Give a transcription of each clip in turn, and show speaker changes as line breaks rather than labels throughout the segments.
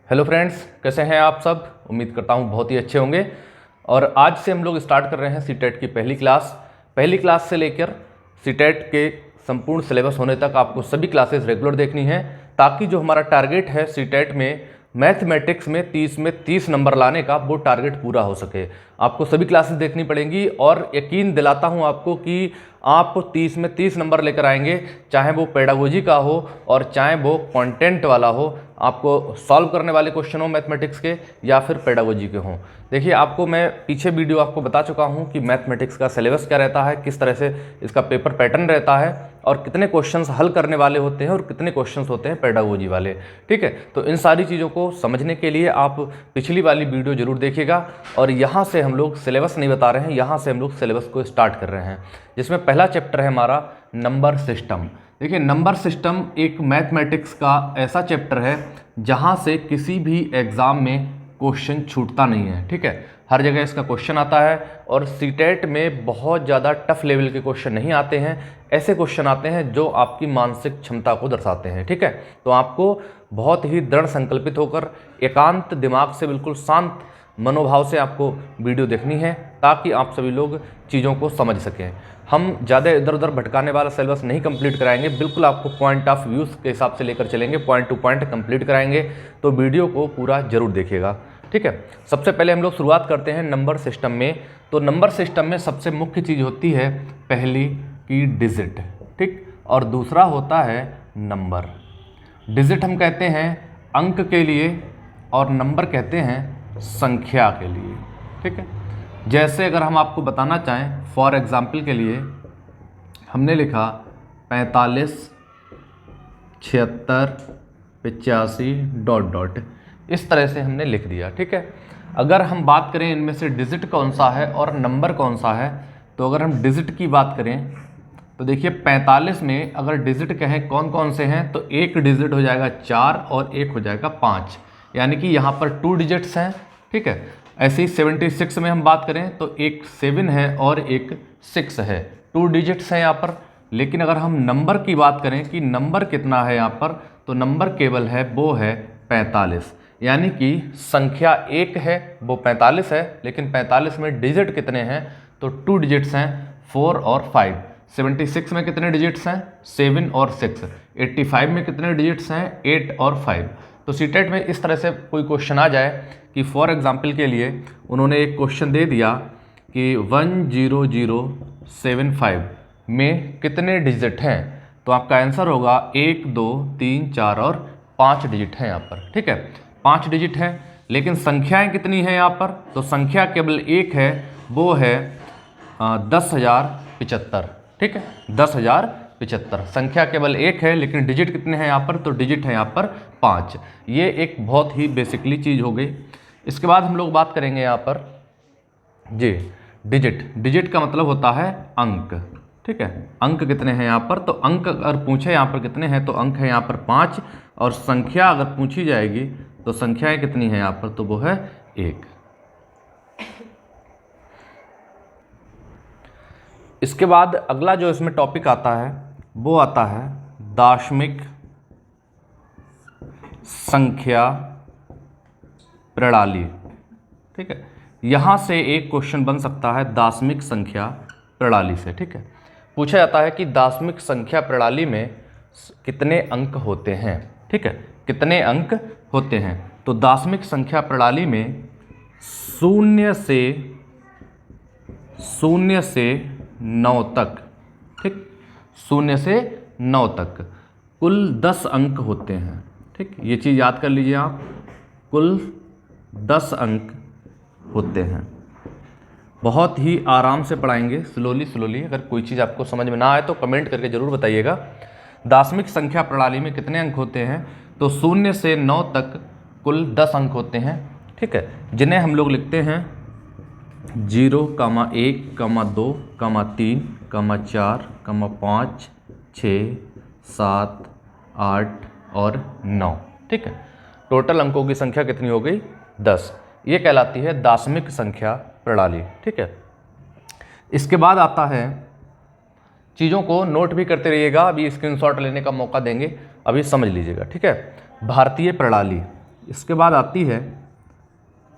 Hello friends, कैसे हैं आप सब। उम्मीद करता हूं बहुत ही अच्छे होंगे। और आज से हम लोग स्टार्ट कर रहे हैं सीटेट की पहली क्लास से लेकर सीटेट के संपूर्ण सिलेबस होने तक आपको सभी क्लासेस रेगुलर देखनी है, ताकि जो हमारा टारगेट है सीटेट में मैथमेटिक्स में 30 नंबर लाने का, वो टारगेट पूरा हो सके। आपको सभी क्लासेस देखनी पड़ेंगी और यकीन दिलाता हूं आपको कि आप 30 नंबर लेकर आएंगे, चाहे वो पेडागोजी का हो और चाहे वो कंटेंट वाला हो, आपको सॉल्व करने वाले क्वेश्चन हो मैथमेटिक्स के या फिर पेडागोजी के हों। देखिए, आपको मैं पीछे वीडियो आपको बता चुका हूं कि मैथमेटिक्स का सिलेबस क्या रहता है, किस तरह से इसका पेपर पैटर्न रहता है और कितने क्वेश्चंस हल करने वाले होते हैं और कितने क्वेश्चंस होते हैं पेडागोजी वाले। ठीक है, तो इन सारी चीज़ों को समझने के लिए आप पिछली वाली वीडियो जरूर देखिएगा। और यहाँ से हम लोग सिलेबस नहीं बता रहे हैं, यहाँ से हम लोग सिलेबस को स्टार्ट कर रहे हैं, जिसमें पहला चैप्टर है हमारा नंबर सिस्टम। देखिए, नंबर सिस्टम एक मैथमेटिक्स का ऐसा चैप्टर है जहाँ से किसी भी एग्ज़ाम में क्वेश्चन छूटता नहीं है। ठीक है, हर जगह इसका क्वेश्चन आता है और सीटेट में बहुत ज़्यादा टफ लेवल के क्वेश्चन नहीं आते हैं। ऐसे क्वेश्चन आते हैं जो आपकी मानसिक क्षमता को दर्शाते हैं। ठीक है, तो आपको बहुत ही दृढ़ संकल्पित होकर एकांत दिमाग से, बिल्कुल शांत मनोभाव से आपको वीडियो देखनी है, ताकि आप सभी लोग चीज़ों को समझ सकें। हम ज़्यादा इधर उधर भटकाने वाला सिलेबस नहीं कंप्लीट कराएंगे, बिल्कुल आपको पॉइंट ऑफ व्यूज़ के हिसाब से लेकर चलेंगे, पॉइंट टू पॉइंट कंप्लीट कराएंगे। तो वीडियो को पूरा जरूर देखिएगा। ठीक है, सबसे पहले हम लोग शुरुआत करते हैं नंबर सिस्टम में। तो नंबर सिस्टम में सबसे मुख्य चीज़ होती है पहली की डिजिट। ठीक, और दूसरा होता है नंबर। डिजिट हम कहते हैं अंक के लिए और नंबर कहते हैं संख्या के लिए। ठीक है, जैसे अगर हम आपको बताना चाहें, फॉर एग्जाम्पल के लिए हमने लिखा 45, 76, 85 ... इस तरह से हमने लिख दिया। ठीक है, अगर हम बात करें इनमें से डिजिट कौन सा है और नंबर कौन सा है, तो अगर हम डिजिट की बात करें तो देखिए 45 में अगर डिजिट कहें कौन कौन से हैं, तो एक डिजिट हो जाएगा 4 और एक हो जाएगा 5, यानी कि यहाँ पर 2 डिजिट्स हैं। ठीक है, ऐसे ही 76 में हम बात करें तो एक 7 है और एक 6 है, 2 डिजिट्स हैं यहाँ पर। लेकिन अगर हम नंबर की बात करें कि नंबर कितना है यहाँ पर, तो नंबर केवल है, वो है 45, यानी कि संख्या एक है, वो 45 है, लेकिन 45 में डिजिट कितने हैं, तो 2 डिजिट्स हैं, 4 और 5। 76 में कितने डिजिट्स हैं, 7 और 6। 85 में कितने डिजिट्स हैं, 8 और 5। तो सीटेट में इस तरह से कोई क्वेश्चन आ जाए कि फॉर एग्जांपल के लिए उन्होंने एक क्वेश्चन दे दिया कि 10075 में कितने डिजिट हैं, तो आपका आंसर होगा 1 2 3 4 और 5 डिजिट हैं यहाँ पर। ठीक है, 5 डिजिट हैं, लेकिन संख्याएं कितनी हैं यहाँ पर, तो संख्या केवल एक है, वो है 10,075। ठीक है, 10,075 संख्या केवल एक है, लेकिन डिजिट कितने हैं यहाँ पर, तो डिजिट है यहाँ पर 5। ये एक बहुत ही बेसिकली चीज़ हो गई। इसके बाद हम लोग बात करेंगे यहाँ पर जी डिजिट का मतलब होता है अंक। ठीक है, अंक कितने हैं यहाँ पर, तो अंक अगर पूछे यहाँ पर कितने हैं, तो अंक है यहाँ पर 5, और संख्या अगर पूछी जाएगी तो संख्याएं कितनी है यहाँ पर, तो वो है 1। इसके बाद अगला जो इसमें टॉपिक आता है वो आता है दार्शनिक संख्या प्रणाली। ठीक है, यहाँ से एक क्वेश्चन बन सकता है दार्शनिक संख्या प्रणाली से। ठीक है, पूछा जाता है कि दार्शनिक संख्या प्रणाली में कितने अंक होते हैं। ठीक है, कितने अंक होते हैं, तो दार्शनिक संख्या प्रणाली में 0 से 9 तक, ठीक, 0 से 9 तक कुल 10 अंक होते हैं। ठीक, ये चीज़ याद कर लीजिए आप, कुल 10 अंक होते हैं। बहुत ही आराम से पढ़ाएंगे, स्लोली। अगर कोई चीज़ आपको समझ में ना आए तो कमेंट करके ज़रूर बताइएगा। दार्शनिक संख्या प्रणाली में कितने अंक होते हैं, तो 0 से 9 तक कुल 10 अंक होते हैं। ठीक है, जिन्हें हम लोग लिखते हैं 0, 1, 2, 3, 4, 5, 6, 7, 8 और 9। ठीक है, टोटल अंकों की संख्या कितनी हो गई, 10। ये कहलाती है दार्शनिक संख्या प्रणाली। ठीक है, इसके बाद आता है, चीज़ों को नोट भी करते रहिएगा, अभी स्क्रीनशॉट लेने का मौका देंगे, अभी समझ लीजिएगा। ठीक है, भारतीय प्रणाली। इसके बाद आती है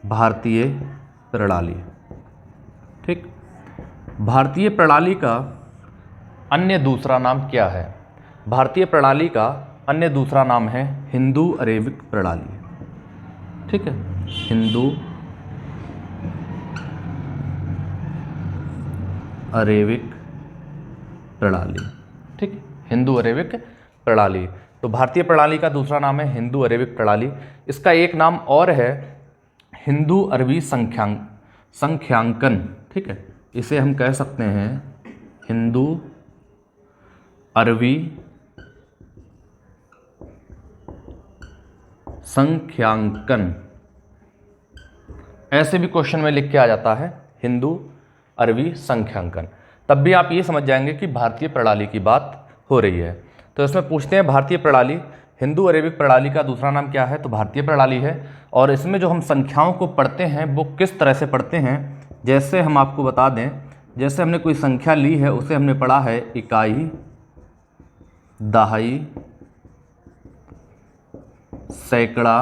भारतीय प्रणाली। ठीक, भारतीय प्रणाली का अन्य दूसरा नाम क्या है? भारतीय प्रणाली का अन्य दूसरा नाम है हिंदू अरेबिक प्रणाली। ठीक है, हिंदू अरेबिक प्रणाली। ठीक, हिंदू अरेबिक प्रणाली। तो भारतीय प्रणाली का दूसरा नाम है हिंदू अरेबिक प्रणाली। इसका एक नाम और है हिंदू अरबी संख्यांकन। ठीक है, इसे हम कह सकते हैं हिंदू अरबी संख्यांकन। ऐसे भी क्वेश्चन में लिख के आ जाता है हिंदू अरबी संख्यांकन। तब भी आप ये समझ जाएंगे कि भारतीय प्रणाली की बात हो रही है। तो इसमें पूछते हैं भारतीय प्रणाली, हिंदू अरेबिक प्रणाली का दूसरा नाम क्या है? तो भारतीय प्रणाली है। और इसमें जो हम संख्याओं को पढ़ते हैं वो किस तरह से पढ़ते हैं, जैसे हम आपको बता दें, जैसे हमने कोई संख्या ली है उसे हमने पढ़ा है इकाई, दहाई, सैकड़ा,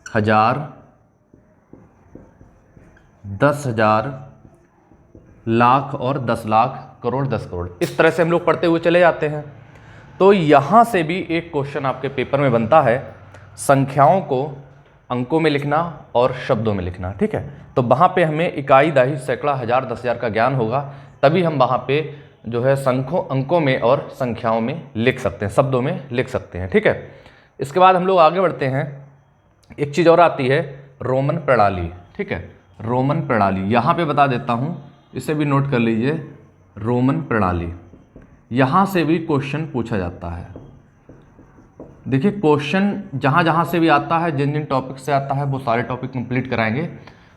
हजार, 10,000, लाख और 10 लाख, करोड़, 10 करोड़। इस तरह से हम लोग पढ़ते हुए चले जाते हैं। तो यहाँ से भी एक क्वेश्चन आपके पेपर में बनता है, संख्याओं को अंकों में लिखना और शब्दों में लिखना। ठीक है, तो वहाँ पे हमें इकाई, दहाई, सैकड़ा, हजार, 10,000 का ज्ञान होगा, तभी हम वहाँ पे जो है अंकों में और संख्याओं में लिख सकते हैं, शब्दों में लिख सकते हैं। ठीक है, इसके बाद हम लोग आगे बढ़ते हैं। एक चीज़ और आती है रोमन प्रणाली। ठीक है, रोमन प्रणाली यहाँ पे बता देता हूँ, इसे भी नोट कर लीजिए। रोमन प्रणाली, यहाँ से भी क्वेश्चन पूछा जाता है। देखिए, क्वेश्चन जहाँ जहाँ से भी आता है, जिन जिन टॉपिक से आता है वो सारे टॉपिक कंप्लीट कराएंगे।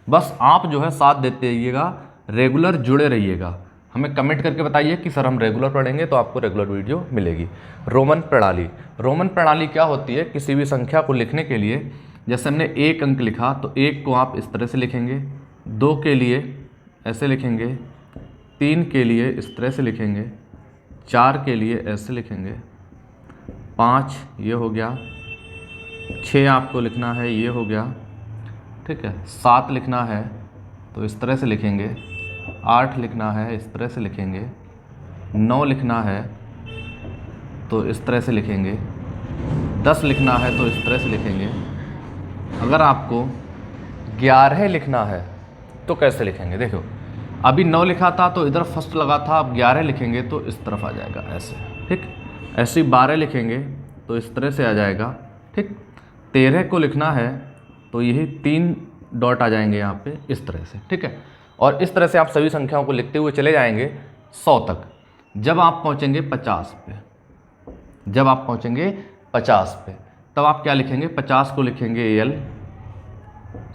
बस आप जो है साथ देते रहिएगा, रेगुलर जुड़े रहिएगा। हमें कमेंट करके बताइए कि सर हम रेगुलर पढ़ेंगे, तो आपको रेगुलर वीडियो मिलेगी। रोमन प्रणाली, रोमन प्रणाली क्या होती है? किसी भी संख्या को लिखने के लिए, जैसे हमने 1 अंक लिखा तो 1 को आप इस तरह से लिखेंगे, 2 के लिए ऐसे लिखेंगे, 3 के लिए इस तरह से लिखेंगे, 4 के लिए ऐसे लिखेंगे, 5 ये हो गया, 6 आपको लिखना है, ये हो गया। ठीक है, 7 लिखना है तो इस तरह से लिखेंगे, 8 लिखना है इस तरह से लिखेंगे, 9 लिखना है तो इस तरह से लिखेंगे, 10 लिखना है तो इस तरह से लिखेंगे। अगर आपको 11 लिखना है तो कैसे लिखेंगे? देखो, अभी 9 लिखा था तो इधर फर्स्ट लगा था, अब 11 लिखेंगे तो इस तरफ आ जाएगा ऐसे। ठीक, ऐसे 12 लिखेंगे तो इस तरह से आ जाएगा। ठीक, 13 को लिखना है तो यही 3 डॉट आ जाएंगे यहाँ पे इस तरह से। ठीक है, और इस तरह से आप सभी संख्याओं को लिखते हुए चले जाएंगे 100 तक। जब आप पहुँचेंगे 50 पे, जब आप पहुँचेंगे 50 पे, तब आप क्या लिखेंगे? 50 को लिखेंगे L,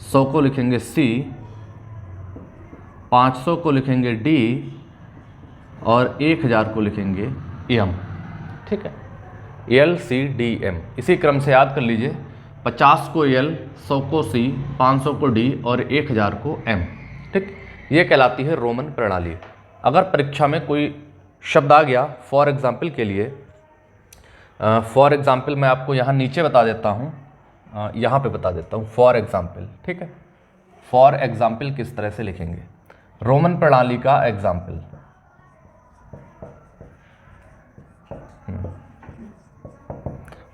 100 को लिखेंगे C, 500 को लिखेंगे D और 1000 को लिखेंगे M। ठीक है, L C D M, इसी क्रम से याद कर लीजिए। 50 को L, 100 को C, 500 को D और 1000 को M। ठीक, ये कहलाती है रोमन प्रणाली। अगर परीक्षा में कोई शब्द आ गया, फॉर एग्जाम्पल के लिए, फॉर एग्जाम्पल मैं आपको यहाँ नीचे बता देता हूँ, यहाँ पे बता देता हूँ फॉर एग्जाम्पल। ठीक है, फॉर एग्जाम्पल किस तरह से लिखेंगे? रोमन प्रणाली का एग्जाम्पल,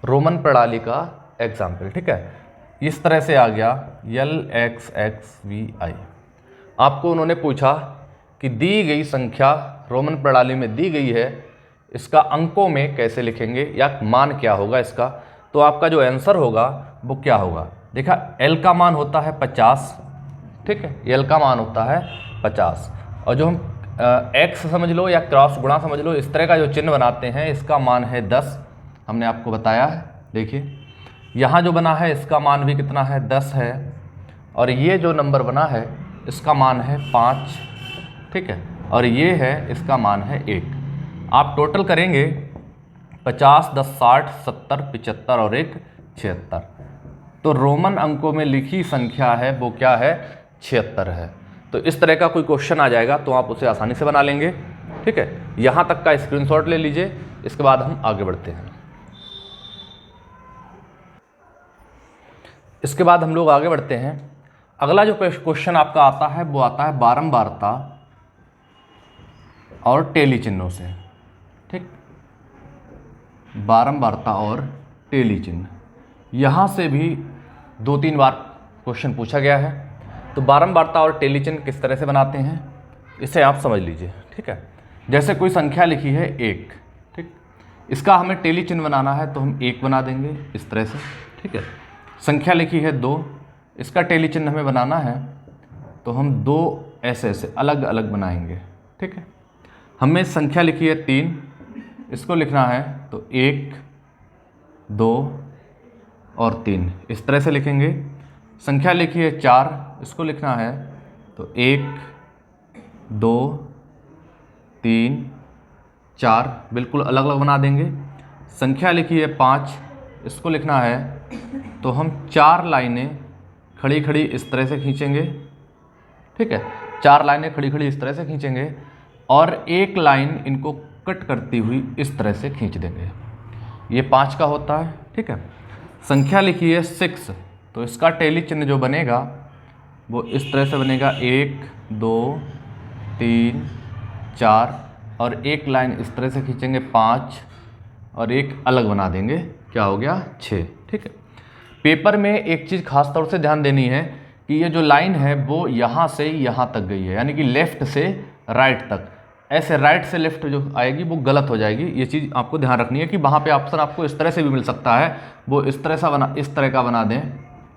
रोमन प्रणाली का एग्जाम्पल। ठीक है, इस तरह से आ गया LXXVI। आपको उन्होंने पूछा कि दी गई संख्या रोमन प्रणाली में दी गई है, इसका अंकों में कैसे लिखेंगे या मान क्या होगा इसका? तो आपका जो आंसर होगा वो क्या होगा? देखा, L का मान होता है 50। ठीक है, L का मान होता है 50, और जो हम X समझ लो या क्रॉस गुणा समझ लो, इस तरह का जो चिन्ह बनाते हैं, इसका मान है 10। हमने आपको बताया है। देखिए, यहाँ जो बना है इसका मान भी कितना है? 10 है, और ये जो नंबर बना है इसका मान है 5। ठीक है, और ये है इसका मान है 1। आप टोटल करेंगे 50, 10, 60, 70, 75 और 1 76। तो रोमन अंकों में लिखी संख्या है वो क्या है? 76 है। तो इस तरह का कोई क्वेश्चन आ जाएगा तो आप उसे आसानी से बना लेंगे। ठीक है, यहाँ तक का स्क्रीनशॉट ले लीजिए, इसके बाद हम आगे बढ़ते हैं। इसके बाद हम लोग आगे बढ़ते हैं। अगला जो क्वेश्चन आपका आता है वो आता है बारंबारता और टेली चिन्हों से। ठीक, बारंबारता और टेली चिन्ह, यहाँ से भी 2-3 बार क्वेश्चन पूछा गया है। तो बारंबारता और टेली चिन्ह किस तरह से बनाते हैं इसे आप समझ लीजिए। ठीक है, जैसे कोई संख्या लिखी है 1, ठीक, इसका हमें टेली चिन्ह बनाना है तो हम 1 बना देंगे इस तरह से। ठीक है, संख्या लिखी है 2, इसका टेली चिन्ह हमें बनाना है तो हम 2 ऐसे ऐसे अलग अलग बनाएंगे। ठीक है, हमें संख्या लिखी है 3, इसको लिखना है तो 1, 2 और 3 इस तरह से लिखेंगे। संख्या लिखी है 4, इसको लिखना है तो 1, 2, 3, 4 बिल्कुल अलग अलग बना देंगे। संख्या लिखी है 5, इसको लिखना है तो हम 4 लाइनें खड़ी खड़ी इस तरह से खींचेंगे। ठीक है, 4 लाइनें खड़ी खड़ी इस तरह से खींचेंगे और एक लाइन इनको कट करती हुई इस तरह से खींच देंगे। ये 5 का होता है। ठीक है, संख्या लिखी है 6, तो इसका टेली चिन्ह जो बनेगा वो इस तरह से बनेगा 1, 2, 3, 4 और एक लाइन इस तरह से खींचेंगे 5 और एक अलग बना देंगे, क्या हो गया 6। ठीक है, पेपर में एक चीज़ खास तौर से ध्यान देनी है कि ये जो लाइन है वो यहाँ से यहाँ तक गई है, यानी कि लेफ़्ट से राइट तक। ऐसे राइट से लेफ़्ट जो आएगी वो गलत हो जाएगी। ये चीज़ आपको ध्यान रखनी है कि वहाँ पे ऑप्शन आपको इस तरह से भी मिल सकता है, वो इस तरह का बना दें।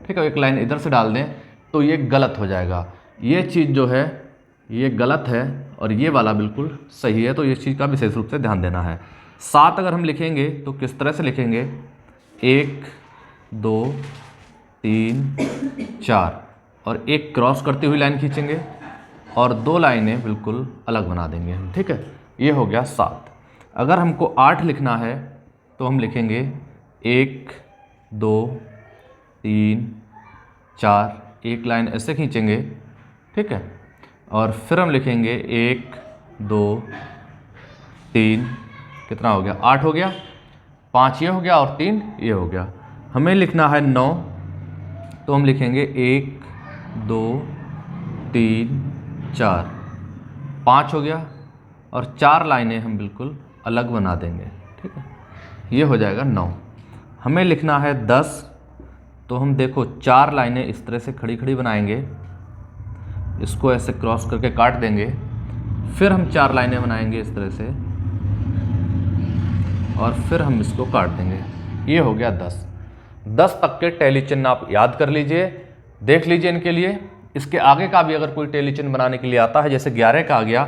ठीक है, एक लाइन इधर से डाल दें तो ये गलत हो जाएगा। ये चीज़ जो है ये गलत है और ये वाला बिल्कुल सही है, तो ये चीज़ का विशेष रूप से ध्यान देना है। 7 अगर हम लिखेंगे तो किस तरह से लिखेंगे, 1, 2, 3, 4 और एक क्रॉस करती हुई लाइन खींचेंगे और 2 लाइनें बिल्कुल अलग बना देंगे। ठीक है, ये हो गया 7। अगर हमको 8 लिखना है तो हम लिखेंगे 1, 2, 3, 4 एक लाइन ऐसे खींचेंगे। ठीक है, और फिर हम लिखेंगे 1, 2, 3, कितना हो गया 8 हो गया, 5 ये हो गया और 3 ये हो गया। हमें लिखना है 9, तो हम लिखेंगे 1, 2, 3, 4 5 हो गया और 4 लाइनें हम बिल्कुल अलग बना देंगे। ठीक है, ये हो जाएगा 9। हमें लिखना है 10, तो हम देखो 4 लाइनें इस तरह से खड़ी खड़ी बनाएंगे, इसको ऐसे क्रॉस करके काट देंगे, फिर हम 4 लाइनें बनाएंगे इस तरह से और फिर हम इसको काट देंगे। ये हो गया 10। 10 तक के टेली चिन्ह आप याद कर लीजिए, देख लीजिए इनके लिए। इसके आगे का भी अगर कोई टेली चिन्ह बनाने के लिए आता है, जैसे 11 का आ गया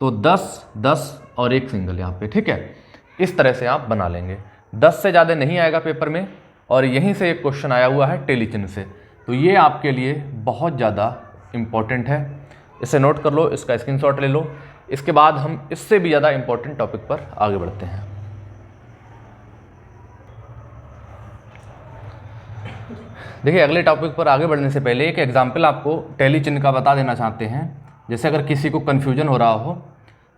तो 10, 10 और एक सिंगल यहाँ पे। ठीक है, इस तरह से आप बना लेंगे। 10 से ज़्यादा नहीं आएगा पेपर में, और यहीं से एक क्वेश्चन आया हुआ है टेली चिन्ह से, तो ये आपके लिए बहुत ज़्यादा इम्पॉर्टेंट है। इसे नोट कर लो, इसका स्क्रीनशॉट ले लो। इसके बाद हम इससे भी ज़्यादा इम्पॉर्टेंट टॉपिक पर आगे बढ़ते हैं। देखिए, अगले टॉपिक पर आगे बढ़ने से पहले एक एग्जाम्पल आपको टेली चिन्ह का बता देना चाहते हैं। जैसे अगर किसी को कन्फ्यूजन हो रहा हो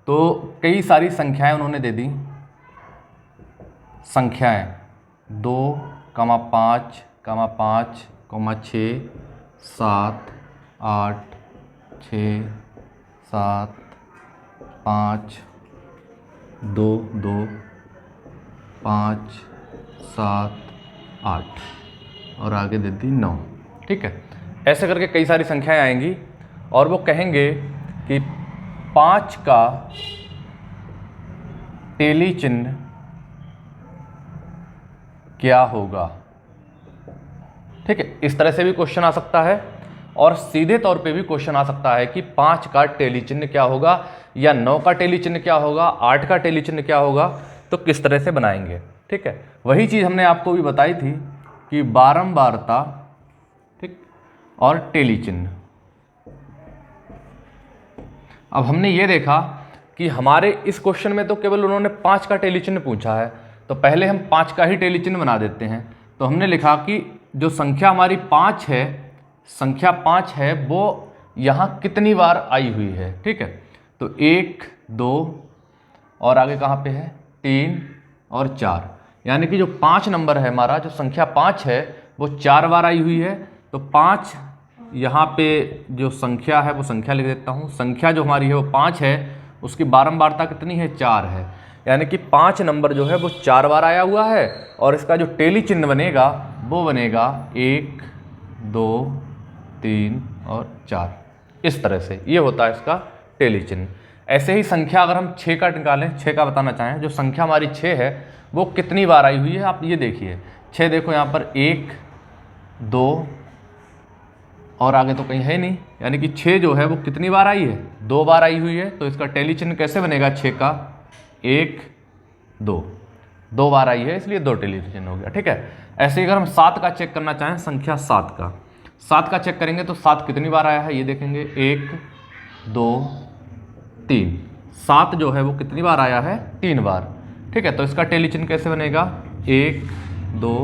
तो कई सारी संख्याएं उन्होंने दे दी, संख्याएं 2, 5, 5, 6, 7, 8, 6, 7, 5, 2, 2, 5, 7, 8 और आगे दे दी 9। ठीक है, ऐसे करके कई सारी संख्याएं आएंगी और वो कहेंगे कि 5 का टेली चिन्ह क्या होगा। ठीक है, इस तरह से भी क्वेश्चन आ सकता है और सीधे तौर पे भी क्वेश्चन आ सकता है कि 5 का टेली चिन्ह क्या होगा, या 9 का टेली चिन्ह क्या होगा, 8 का टेली चिन्ह क्या होगा, तो किस तरह से बनाएंगे। ठीक है, वही चीज़ हमने आपको भी बताई थी कि बारंबारता, ठीक, और टेली चिन्ह। अब हमने ये देखा कि हमारे इस क्वेश्चन में तो केवल उन्होंने 5 का टेली चिन्ह पूछा है, तो पहले हम 5 का ही टेली चिन्ह बना देते हैं। तो हमने लिखा कि जो संख्या हमारी 5 है, संख्या 5 है, वो यहाँ कितनी बार आई हुई है। ठीक है, तो 1, 2 और आगे कहाँ पे है 3 और 4, यानी कि जो 5 नंबर है हमारा, जो संख्या 5 है वो 4 बार आई हुई है, तो 5 यहाँ पे जो संख्या है वो संख्या लिख देता हूँ। संख्या जो हमारी है वो 5 है, उसकी बारंबारता कितनी है, 4 है, यानी कि 5 नंबर जो है वो 4 बार आया हुआ है। और इसका जो टेली चिन्ह बनेगा वो बनेगा 1, 2, 3 और 4, इस तरह से ये होता है इसका टेली चिन्ह। ऐसे ही संख्या अगर हम 6 का निकालें, 6 का बताना चाहें, जो संख्या हमारी 6 है वो कितनी बार आई हुई है, आप ये देखिए 6 देखो यहाँ पर 1, 2 और आगे तो कहीं है नहीं, यानी कि 6 जो है वो कितनी बार आई है, 2 बार आई हुई है। तो इसका टेली चिन्ह कैसे बनेगा 6 का, 1, 2 बार आई है इसलिए 2 टेली चिन्ह हो गया। ठीक है, ऐसे ही अगर हम 7 का चेक करना चाहें, संख्या 7 का चेक करेंगे तो 7 कितनी बार आया है, ये देखेंगे 1, 2, 3, 7 जो है वो कितनी बार आया है, 3 बार। ठीक है, तो इसका टेली चिन्ह कैसे बनेगा, 1, 2,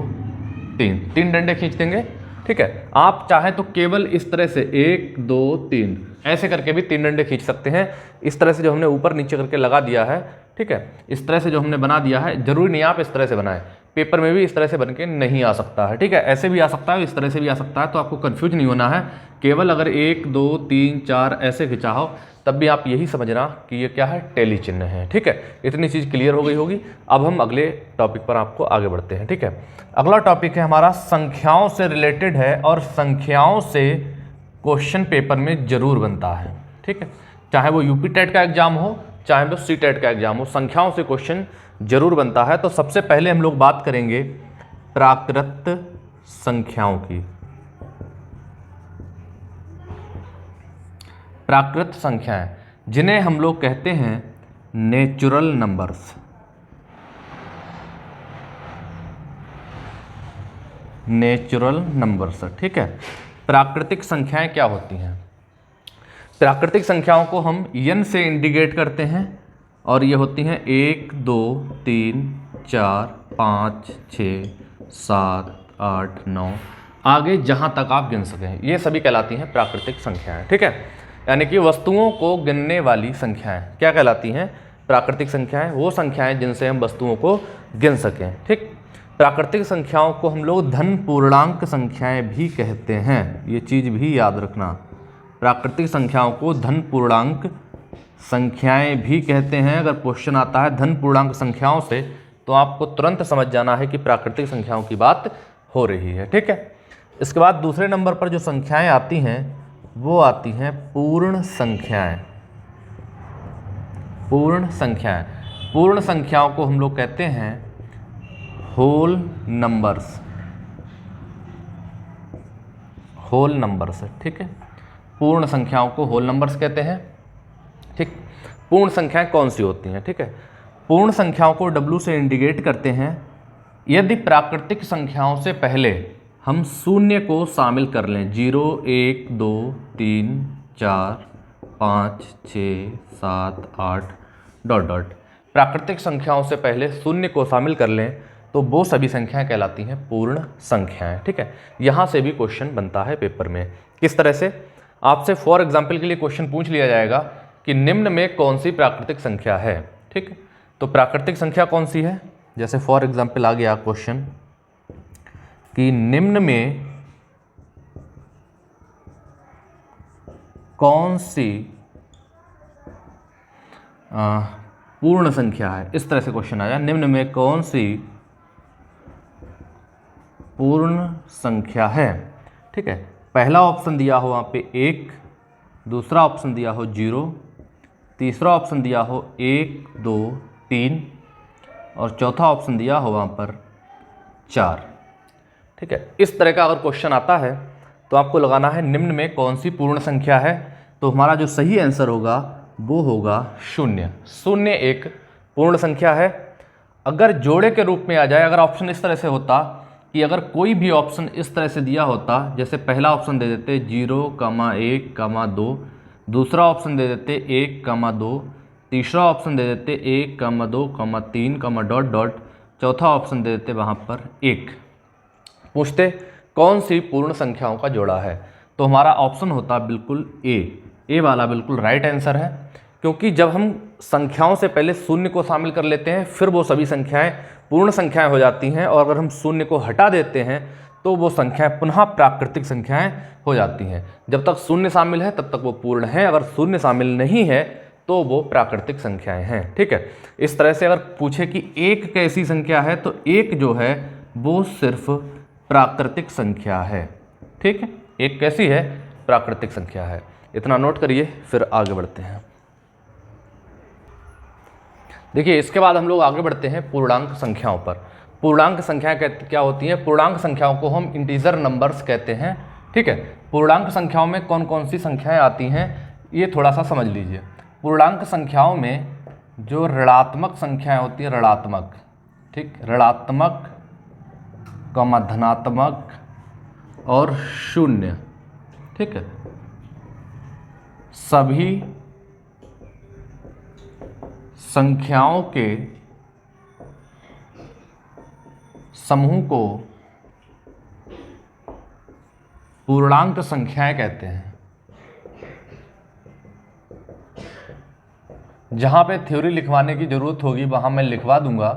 3 डंडे खींच देंगे। ठीक है, आप चाहें तो केवल इस तरह से 1, 2, 3 ऐसे करके भी 3 डंडे खींच सकते हैं। इस तरह से जो हमने ऊपर नीचे करके लगा दिया है, ठीक है, इस तरह से जो हमने बना दिया है, जरूरी नहीं आप इस तरह से बनाएं, पेपर में भी इस तरह से बन के नहीं आ सकता है। ठीक है, ऐसे भी आ सकता है, इस तरह से भी आ सकता है, तो आपको कंफ्यूज नहीं होना है। केवल अगर 1, 2, 3, 4 ऐसे खिंचा हो तब भी आप यही समझना कि ये क्या है, टेली चिन्ह है। ठीक है, इतनी चीज़ क्लियर हो गई होगी। अब हम अगले टॉपिक पर आपको आगे बढ़ते हैं। ठीक है, अगला टॉपिक है हमारा संख्याओं से रिलेटेड है और संख्याओं से क्वेश्चन पेपर में जरूर बनता है। ठीक है, चाहे वो यूपी टेट का एग्जाम हो, चाहे वो सी टेट का एग्जाम हो, संख्याओं से क्वेश्चन जरूर बनता है। तो सबसे पहले हम लोग बात करेंगे प्राकृत संख्याओं की। प्राकृत संख्याएं जिन्हें हम लोग कहते हैं नेचुरल नंबर्स। नेचुरल नंबर्स, ठीक है। प्राकृतिक संख्याएं क्या होती हैं? प्राकृतिक संख्याओं को हम n से इंडिकेट करते हैं और ये होती हैं 1, 2, 3, 4, 5, 6, 7, 8, 9 आगे जहाँ तक आप गिन सकें, ये सभी कहलाती हैं प्राकृतिक संख्याएं। ठीक है, यानी कि वस्तुओं को गिनने वाली संख्याएं क्या कहलाती हैं? प्राकृतिक संख्याएं। वो संख्याएं जिनसे हम वस्तुओं को गिन सकें। ठीक, प्राकृतिक संख्याओं को हम लोग धन पूर्णांक संख्याएं भी कहते हैं, ये चीज़ भी याद रखना। प्राकृतिक संख्याओं को धन पूर्णांक संख्याएं भी कहते हैं। अगर क्वेश्चन आता है धन पूर्णांक संख्याओं से तो आपको तुरंत समझ जाना है कि प्राकृतिक संख्याओं की बात हो रही है। ठीक है, इसके बाद दूसरे नंबर पर जो संख्याएं आती हैं वो आती हैं पूर्ण संख्याएं। पूर्ण संख्याएं, पूर्ण संख्याओं को हम लोग कहते हैं होल नंबर्स। होल नंबर्स, ठीक है, पूर्ण संख्याओं को होल नंबर्स कहते हैं। ठीक, पूर्ण संख्याएं कौन सी होती हैं? ठीक है, पूर्ण संख्याओं को W से इंडिकेट करते हैं यदि प्राकृतिक संख्याओं से पहले हम शून्य को शामिल कर लें। 0, 1, 2, 3, 4, 5, 6, 7, 8 ... प्राकृतिक संख्याओं से पहले शून्य को शामिल कर लें तो वो सभी संख्याएं कहलाती हैं पूर्ण संख्याएं। ठीक है, यहाँ से भी क्वेश्चन बनता है पेपर में। किस तरह से? आपसे फॉर एग्जाम्पल के लिए क्वेश्चन पूछ लिया जाएगा कि निम्न में कौन सी प्राकृतिक संख्या है। ठीक, तो प्राकृतिक संख्या कौन सी है? जैसे फॉर एग्जाम्पल आ गया क्वेश्चन कि निम्न में कौन सी पूर्ण संख्या है, इस तरह से क्वेश्चन आया, निम्न में कौन सी पूर्ण संख्या है। ठीक है, पहला ऑप्शन दिया हो वहाँ पे 1, दूसरा ऑप्शन दिया हो 0, तीसरा ऑप्शन दिया हो 1, 2, 3 और चौथा ऑप्शन दिया हो वहाँ पर 4। ठीक है, इस तरह का अगर क्वेश्चन आता है तो आपको लगाना है निम्न में कौन सी पूर्ण संख्या है। तो हमारा जो सही आंसर होगा वो होगा 0। 0 एक पूर्ण संख्या है। अगर जोड़े के रूप में आ जाए, अगर ऑप्शन इस तरह से होता कि अगर कोई भी ऑप्शन इस तरह से दिया होता, जैसे पहला ऑप्शन दे देते 0, 1, 2, दूसरा ऑप्शन दे देते 1, 2, तीसरा ऑप्शन दे देते 1, 2, 3, ... चौथा ऑप्शन दे देते वहाँ पर 1। पूछते कौन सी पूर्ण संख्याओं का जोड़ा है, तो हमारा ऑप्शन होता बिल्कुल ए वाला बिल्कुल राइट आंसर है। क्योंकि जब हम संख्याओं से पहले शून्य को शामिल कर लेते हैं फिर वो सभी संख्याएं पूर्ण संख्याएं हो जाती हैं, और अगर हम शून्य को हटा देते हैं तो वो संख्याएं पुनः प्राकृतिक संख्याएं हो जाती हैं। जब तक शून्य शामिल है तब तक वो पूर्ण है, अगर शून्य शामिल नहीं है तो वो प्राकृतिक संख्याएं हैं। ठीक है, इस तरह से अगर पूछे कि एक कैसी संख्या है तो एक जो है वो सिर्फ प्राकृतिक संख्या है। ठीक है, एक कैसी है? प्राकृतिक संख्या है। इतना नोट करिए, फिर आगे बढ़ते हैं। देखिए, इसके बाद हम लोग आगे बढ़ते हैं पूर्णांक संख्याओं पर। पूर्णांक संख्याएं क्या होती हैं? पूर्णांक संख्याओं को हम इंटीजर नंबर्स कहते हैं। ठीक है, पूर्णांक संख्याओं में कौन कौन सी संख्याएं आती हैं ये थोड़ा सा समझ लीजिए। पूर्णांक संख्याओं में जो ऋणात्मक संख्याएं होती हैं, ऋणात्मक, ठीक, ऋणात्मक, धनात्मक और शून्य, ठीक है, सभी संख्याओं के समूह को पूर्णांक संख्याएं कहते हैं। जहां पे थ्योरी लिखवाने की जरूरत होगी वहां मैं लिखवा दूंगा,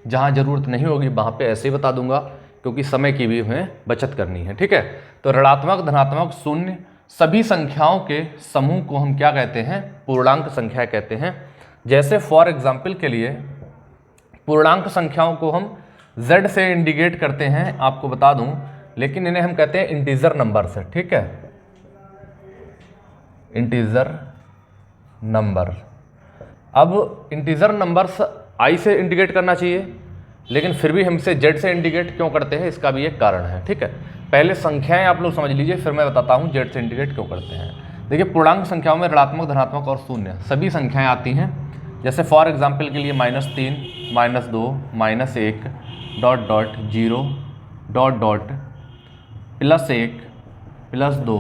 जहां जरूरत नहीं होगी वहां पे ऐसे ही बता दूंगा, क्योंकि समय की भी हमें बचत करनी है। ठीक है, तो ऋणात्मक, धनात्मक, शून्य सभी संख्याओं के समूह को हम क्या कहते हैं? पूर्णांक संख्या कहते हैं। जैसे फॉर एग्जाम्पल के लिए पूर्णांक संख्याओं को हम z से इंडिकेट करते हैं, आपको बता दूं, लेकिन इन्हें हम कहते हैं इंटीजर नंबर से। ठीक है, इंटीजर नंबर। अब इंटीजर नंबर्स i से इंडिकेट करना चाहिए, लेकिन फिर भी हम इसे z से इंडिकेट क्यों करते हैं, इसका भी एक कारण है। ठीक है, पहले संख्याएं आप लोग समझ लीजिए, फिर मैं बताता हूं z से इंडिकेट क्यों करते हैं। देखिए, पूर्णांक संख्याओं में ऋणात्मक, धनात्मक और शून्य सभी संख्याएं आती हैं। जैसे फॉर एग्जाम्पल के लिए -3, -2, -1, डॉट डॉट 0, डॉट डॉट +1, +2,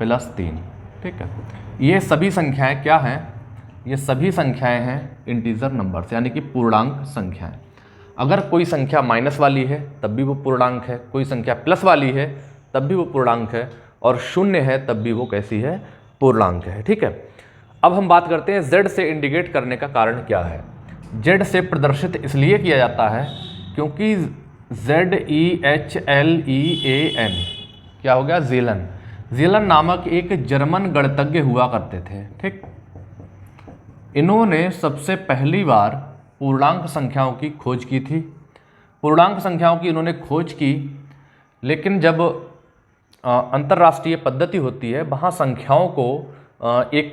+3। ठीक है, ये सभी संख्याएं क्या हैं? ये सभी संख्याएं हैं इंटीजर नंबर्स, यानी कि पूर्णांक संख्याएं। अगर कोई संख्या माइनस वाली है तब भी वो पूर्णांक है, कोई संख्या प्लस वाली है तब भी वो पूर्णांक है, और शून्य है तब भी वो कैसी है? पूर्णांक है। ठीक है, अब हम बात करते हैं z से इंडिकेट करने का कारण क्या है। z से प्रदर्शित इसलिए किया जाता है क्योंकि ZEHLEAN क्या हो गया? ज़ेलन। ज़ेलन नामक एक जर्मन गणितज्ञ हुआ करते थे। ठीक, इन्होंने सबसे पहली बार पूर्णांक संख्याओं की खोज की थी। पूर्णांक संख्याओं की इन्होंने खोज की, लेकिन जब अंतर्राष्ट्रीय पद्धति होती है वहाँ संख्याओं को एक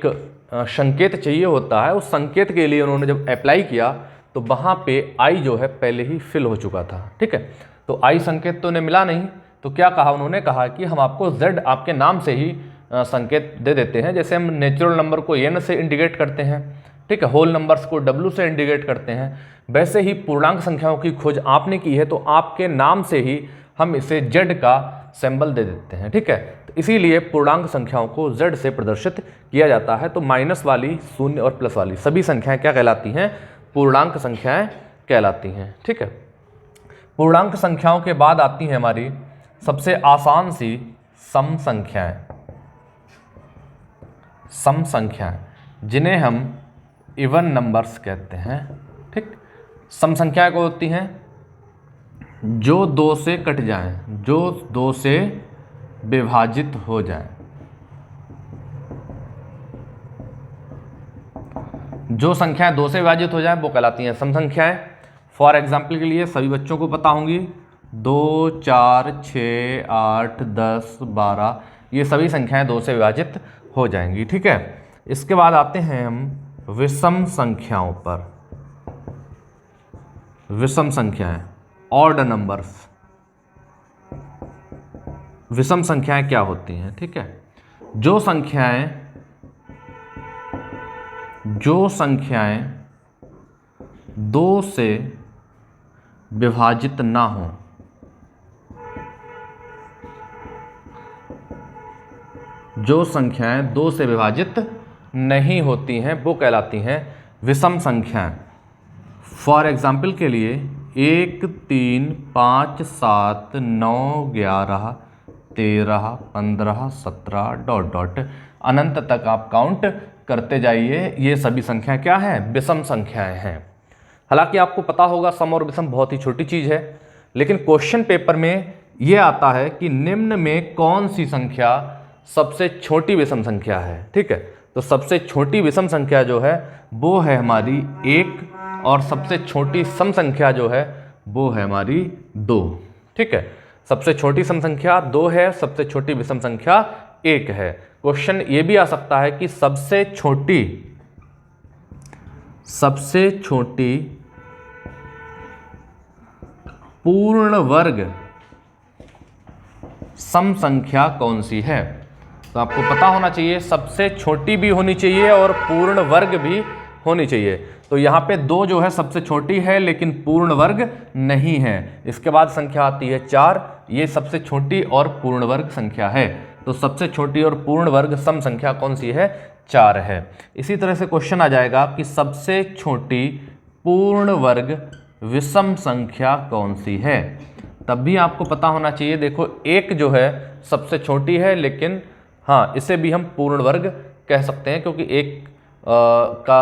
संकेत चाहिए होता है। उस संकेत के लिए उन्होंने जब अप्लाई किया तो वहाँ पे आई जो है पहले ही फिल हो चुका था। ठीक है, तो आई संकेत तो उन्हें मिला नहीं, तो क्या कहा उन्होंने? कहा कि हम आपको z आपके नाम से ही संकेत दे देते हैं। जैसे हम नेचुरल नंबर को n से इंडिकेट करते हैं, ठीक है, होल नंबर्स को w से इंडिकेट करते हैं, वैसे ही पूर्णांक संख्याओं की खोज आपने की है तो आपके नाम से ही हम इसे z का सिंबल दे देते हैं। ठीक है, तो इसीलिए पूर्णांक संख्याओं को z से प्रदर्शित किया जाता है। तो माइनस वाली, शून्य और प्लस वाली सभी संख्याएं क्या कहलाती हैं? पूर्णांक संख्याएं कहलाती हैं। ठीक है, पूर्णांक संख्याओं के बाद आती हैं हमारी सबसे आसान सी सम संख्याएं। सम संख्याएं जिन्हें हम इवन नंबर्स कहते हैं। ठीक, सम संख्याएं को होती हैं जो 2 से कट जाएं, जो 2 से विभाजित हो जाएं। जो संख्याएं 2 से विभाजित हो जाएं वो कहलाती हैं सम संख्याएं। फॉर एग्जाम्पल के लिए सभी बच्चों को पता होंगी 2, 4, 6, 8, 10, 12 ये सभी संख्याएं 2 से विभाजित हो जाएंगी। ठीक है, इसके बाद आते हैं हम विषम संख्याओं पर। विषम संख्याएं, ऑड नंबर्स। विषम संख्याएं क्या होती हैं? ठीक है, जो संख्याएं 2 से विभाजित ना हो, जो संख्याएं 2 से विभाजित नहीं होती हैं वो कहलाती हैं विषम संख्याएं। फॉर एग्जाम्पल के लिए 1, 3, 5, 7, 9, 11, 13, 15, 17 डॉट डॉट अनंत तक आप काउंट करते जाइए। ये सभी संख्याएं क्या हैं? विषम संख्याएं हैं। हालांकि आपको पता होगा सम और विषम बहुत ही छोटी चीज़ है, लेकिन क्वेश्चन पेपर में ये आता है कि निम्न में कौन सी संख्या सबसे छोटी विषम संख्या है। ठीक है, तो सबसे छोटी विषम संख्या जो है वो है हमारी 1 और सबसे छोटी सम संख्या जो है वो है हमारी 2। ठीक है, सबसे छोटी सम संख्या 2 है, सबसे छोटी विषम संख्या 1 है। क्वेश्चन ये भी आ सकता है कि सबसे छोटी पूर्ण वर्ग सम संख्या कौन सी है। तो आपको पता होना चाहिए सबसे छोटी भी होनी चाहिए और पूर्ण वर्ग भी होनी चाहिए। तो यहाँ पे 2 जो है सबसे छोटी है लेकिन पूर्ण वर्ग नहीं है। इसके बाद संख्या आती है 4, ये सबसे छोटी और पूर्ण वर्ग संख्या है। तो सबसे छोटी और पूर्ण वर्ग सम संख्या कौन सी है, 4 है। इसी तरह से क्वेश्चन आ जाएगा कि सबसे छोटी पूर्ण वर्ग विषम संख्या कौन सी है। तब भी आपको पता होना चाहिए, देखो 1 जो है सबसे छोटी है लेकिन हाँ इसे भी हम पूर्ण वर्ग कह सकते हैं क्योंकि 1 का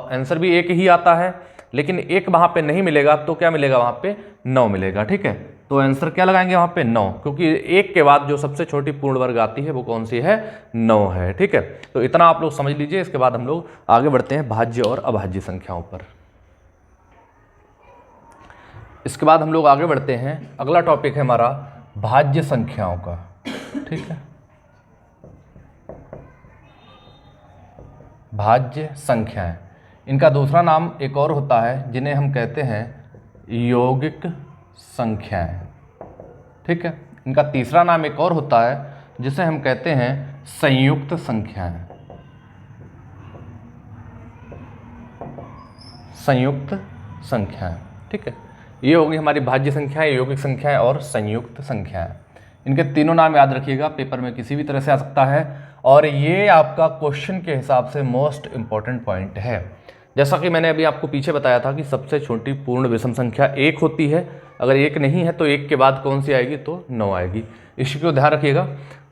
आंसर भी 1 ही आता है, लेकिन 1 वहाँ पे नहीं मिलेगा तो क्या मिलेगा, वहाँ पे 9 मिलेगा। ठीक है, तो आंसर क्या लगाएंगे वहाँ पे 9, क्योंकि 1 के बाद जो सबसे छोटी पूर्ण वर्ग आती है वो कौन सी है, 9 है। ठीक है, तो इतना आप लोग समझ लीजिए। इसके बाद हम लोग आगे बढ़ते हैं भाज्य और अभाज्य संख्याओं पर। इसके बाद हम लोग आगे बढ़ते हैं, अगला टॉपिक है हमारा भाज्य संख्याओं का। ठीक है, भाज्य संख्याएं, इनका दूसरा नाम एक और होता है जिन्हें हम कहते हैं यौगिक संख्याएं। ठीक है, इनका तीसरा नाम एक और होता है जिसे हम कहते हैं संयुक्त संख्याएं। संयुक्त संख्याएं। ठीक है, ये होगी हमारी भाज्य संख्याएं, यौगिक संख्याएं और संयुक्त संख्याएं। इनके तीनों नाम याद रखिएगा, पेपर में किसी भी तरह से आ सकता है और ये आपका क्वेश्चन के हिसाब से मोस्ट इंपॉर्टेंट पॉइंट है। जैसा कि मैंने अभी आपको पीछे बताया था कि सबसे छोटी पूर्ण विषम संख्या 1 होती है, अगर 1 नहीं है तो 1 के बाद कौन सी आएगी, तो 9 आएगी। इसी को ध्यान रखिएगा।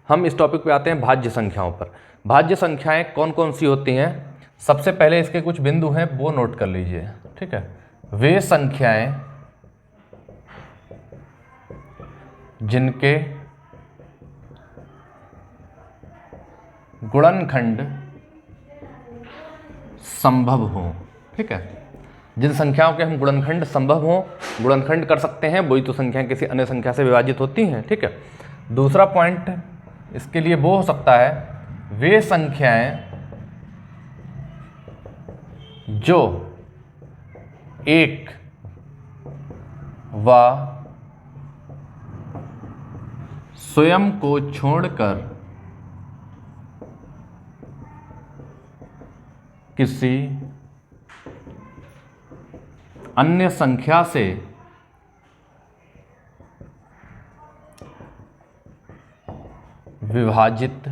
हम इस टॉपिक पे आते हैं भाज्य संख्याओं पर। भाज्य संख्याएं कौन कौन सी होती हैं, सबसे पहले इसके कुछ बिंदु हैं वो नोट कर लीजिए। ठीक है, वे संख्याएं जिनके गुणनखंड संभव हो। ठीक है, जिन संख्याओं के हम गुणनखंड संभव हो, गुणनखंड कर सकते हैं, वही तो संख्याएं किसी अन्य संख्या से विभाजित होती हैं। ठीक है, दूसरा पॉइंट इसके लिए वो हो सकता है, वे संख्याएं जो एक व स्वयं को छोड़कर किसी अन्य संख्या से विभाजित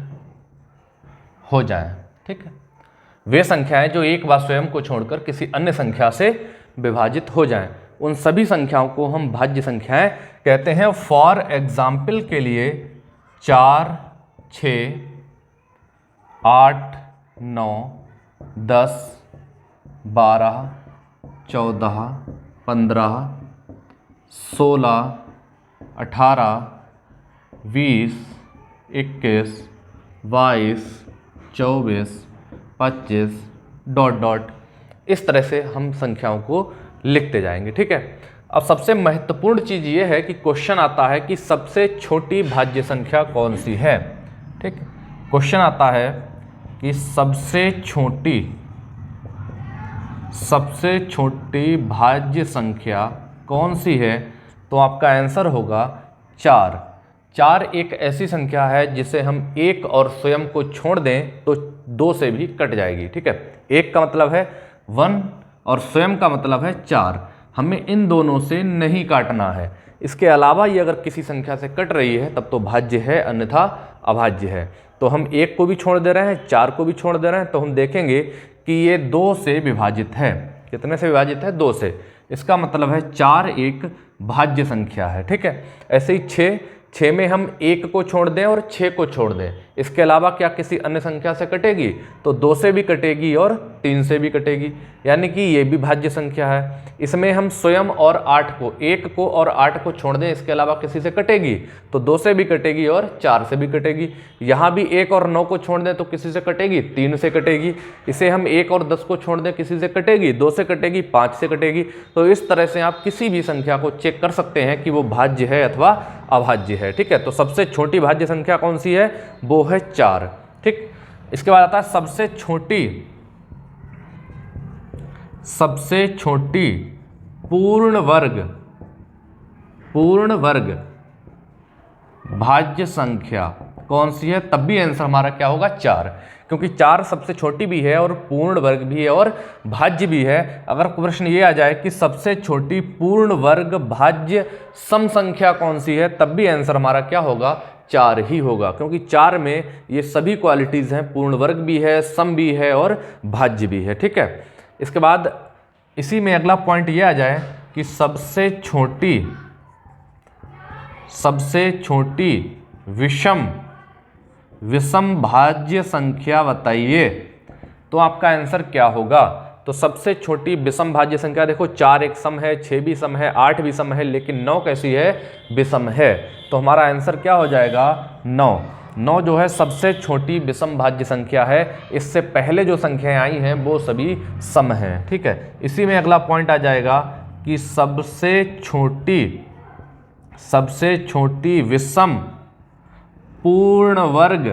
हो जाएं। ठीक है, वे संख्याएं जो एक व स्वयं को छोड़कर किसी अन्य संख्या से विभाजित हो जाएं, उन सभी संख्याओं को हम भाज्य संख्याएं कहते हैं। फॉर एग्जाम्पल के लिए 4, 6, 8, 9, 10, 12, 14, 15, 16, 18, 20, 21, 22, 24, 25 ... इस तरह से हम संख्याओं को लिखते जाएंगे। ठीक है, अब सबसे महत्वपूर्ण चीज़ ये है कि क्वेश्चन आता है कि सबसे छोटी भाज्य संख्या कौन सी है। ठीक, क्वेश्चन आता है कि सबसे छोटी भाज्य संख्या कौन सी है, तो आपका आंसर होगा 4। 4 एक ऐसी संख्या है जिसे हम 1 और स्वयं को छोड़ दें तो 2 से भी कट जाएगी। ठीक है, 1 का मतलब है 1 और स्वयं का मतलब है 4। हमें इन दोनों से नहीं काटना है। इसके अलावा ये अगर किसी संख्या से कट रही है तब तो भाज्य है, अन्यथा अभाज्य है। तो हम 1 को भी छोड़ दे रहे हैं, 4 को भी छोड़ दे रहे हैं, तो हम देखेंगे कि ये 2 से विभाजित है। कितने से विभाजित है, 2 से। इसका मतलब है 4 एक भाज्य संख्या है। ठीक है, ऐसे ही 6 6 में हम 1 को छोड़ दें और 6 को छोड़ दें, इसके अलावा क्या किसी अन्य संख्या से कटेगी? तो 2 से भी कटेगी और 3 से भी कटेगी, यानी कि ये भी भाज्य संख्या है। इसमें हम स्वयं और 8 को, 1 को और 8 को छोड़ दें, इसके अलावा किसी से कटेगी? तो 2 से भी कटेगी और 4 से भी कटेगी। यहाँ भी 1 और 9 को छोड़ दें तो किसी से कटेगी? 3 से कटेगी। इसे हम 1 और 10 को छोड़ दें, किसी से कटेगी? 2 से कटेगी, 5 से कटेगी। तो इस तरह से आप किसी भी संख्या को चेक कर सकते हैं कि वो भाज्य है अथवा अभाज्य है। ठीक है, तो सबसे छोटी भाज्य संख्या कौन सी है? वो है 4। ठीक, इसके बाद आता है सबसे छोटी पूर्ण वर्ग भाज्य संख्या कौन सी है? तब भी आंसर हमारा क्या होगा? 4, क्योंकि 4 सबसे छोटी भी है और पूर्ण वर्ग भी है और भाज्य भी है। अगर प्रश्न ये आ जाए कि सबसे छोटी पूर्ण वर्ग भाज्य सम संख्या कौन सी है, तब भी आंसर हमारा क्या होगा? 4 ही होगा, क्योंकि 4 में ये सभी क्वालिटीज़ हैं, पूर्ण वर्ग भी है, सम भी है और भाज्य भी है। ठीक है, इसके बाद इसी में अगला पॉइंट ये आ जाए कि सबसे छोटी विषम भाज्य संख्या बताइए, तो आपका आंसर क्या होगा? तो सबसे छोटी विषम भाज्य संख्या देखो, 4 एक सम है, 6 भी सम है, 8 भी सम है, लेकिन 9 कैसी है? विषम है। तो हमारा आंसर क्या हो जाएगा? 9। 9 जो है सबसे छोटी विषम भाज्य संख्या है। इससे पहले जो संख्याएं आई हैं वो सभी सम हैं। ठीक है, इसी में अगला पॉइंट आ जाएगा कि सबसे छोटी विषम पूर्ण वर्ग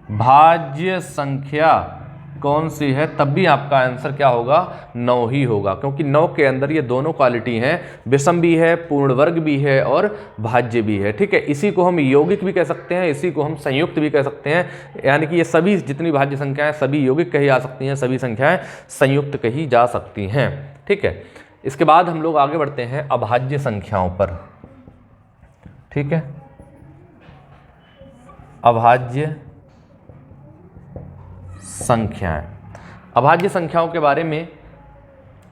भाज्य संख्या कौन सी है? तब भी आपका आंसर क्या होगा? 9 ही होगा, क्योंकि 9 के अंदर ये दोनों क्वालिटी हैं, विषम भी है, पूर्ण वर्ग भी है और भाज्य भी है। ठीक है, इसी को हम यौगिक भी कह सकते हैं, इसी को हम संयुक्त भी कह सकते हैं, यानी कि ये सभी जितनी भाज्य संख्याएं सभी यौगिक कही जा सकती हैं, सभी संख्याएं संयुक्त कही जा सकती हैं। ठीक है, इसके बाद हम लोग आगे बढ़ते हैं अभाज्य संख्याओं पर। ठीक है, अभाज्य संख्याएं। अभाज्य संख्याओं के बारे में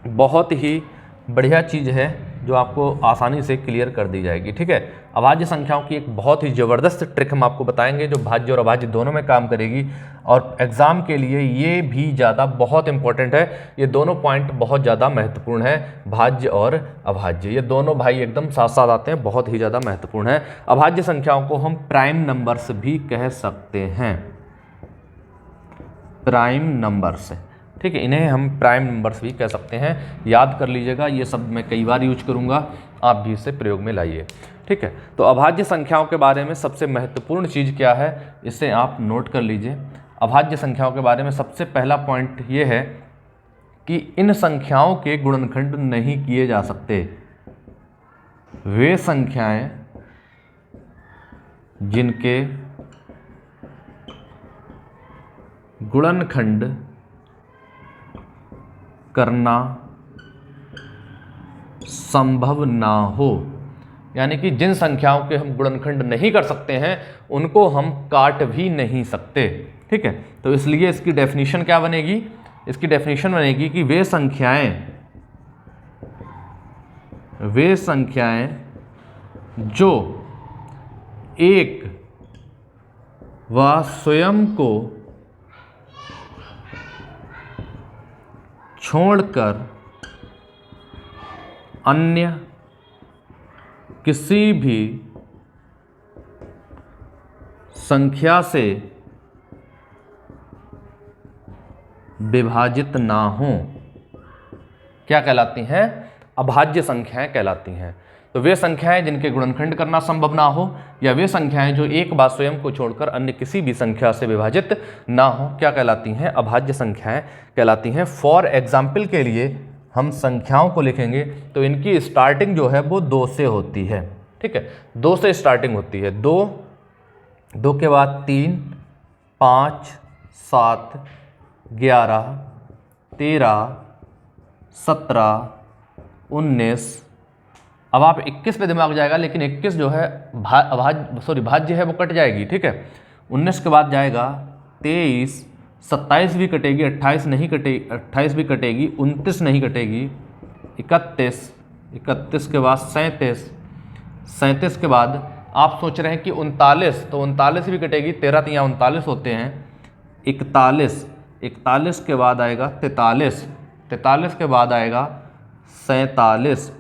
बहुत ही बढ़िया चीज़ है जो आपको आसानी से क्लियर कर दी जाएगी। ठीक है, अभाज्य संख्याओं की एक बहुत ही ज़बरदस्त ट्रिक हम आपको बताएंगे जो भाज्य और अभाज्य दोनों में काम करेगी, और एग्ज़ाम के लिए ये भी ज़्यादा बहुत इंपॉर्टेंट है। ये दोनों पॉइंट बहुत ज़्यादा महत्वपूर्ण है, भाज्य और अभाज्य, ये दोनों भाई एकदम साथ साथ आते हैं, बहुत ही ज़्यादा महत्वपूर्ण है। अभाज्य संख्याओं को हम प्राइम नंबर्स भी कह सकते हैं, प्राइम नंबर्स। ठीक है, इन्हें हम प्राइम नंबर्स भी कह सकते हैं। याद कर लीजिएगा, ये सब मैं कई बार यूज करूँगा, आप भी इसे प्रयोग में लाइए। ठीक है, तो अभाज्य संख्याओं के बारे में सबसे महत्वपूर्ण चीज़ क्या है, इसे आप नोट कर लीजिए। अभाज्य संख्याओं के बारे में सबसे पहला पॉइंट ये है कि इन संख्याओं के गुणनखंड नहीं किए जा सकते। वे संख्याएं जिनके गुणनखंड करना संभव ना हो, यानी कि जिन संख्याओं के हम गुणनखंड नहीं कर सकते हैं उनको हम काट भी नहीं सकते। ठीक है, तो इसलिए इसकी डेफिनेशन क्या बनेगी? इसकी डेफिनेशन बनेगी कि वे संख्याएं जो एक व स्वयं को छोड़कर अन्य किसी भी संख्या से विभाजित ना हो, क्या कहलाती हैं? अभाज्य संख्याएं कहलाती हैं। तो वे संख्याएं जिनके गुणनखंड करना संभव ना हो, या वे संख्याएं जो एक बार स्वयं को छोड़कर अन्य किसी भी संख्या से विभाजित ना हो, क्या कहलाती हैं? अभाज्य संख्याएं कहलाती हैं। फॉर एग्जाम्पल के लिए हम संख्याओं को लिखेंगे तो इनकी स्टार्टिंग जो है वो 2 से होती है। ठीक है, 2 से स्टार्टिंग होती है। 2 के बाद 3, 5, 7, 11, 13, 17, 19। अब आप 21 पे दिमाग जाएगा, लेकिन 21 जो है भाज्य है, वो कट जाएगी। ठीक है, 19 के बाद जाएगा 23, 27 भी कटेगी, 28 नहीं कटेगी, 28 भी कटेगी, 29 नहीं कटेगी, 31 के बाद 37 के बाद आप सोच रहे हैं कि 39, तो 39 भी कटेगी, 13 तियाँ 39 होते हैं, 41, 41 के बाद आएगा 43, 43 के बाद आएगा 47,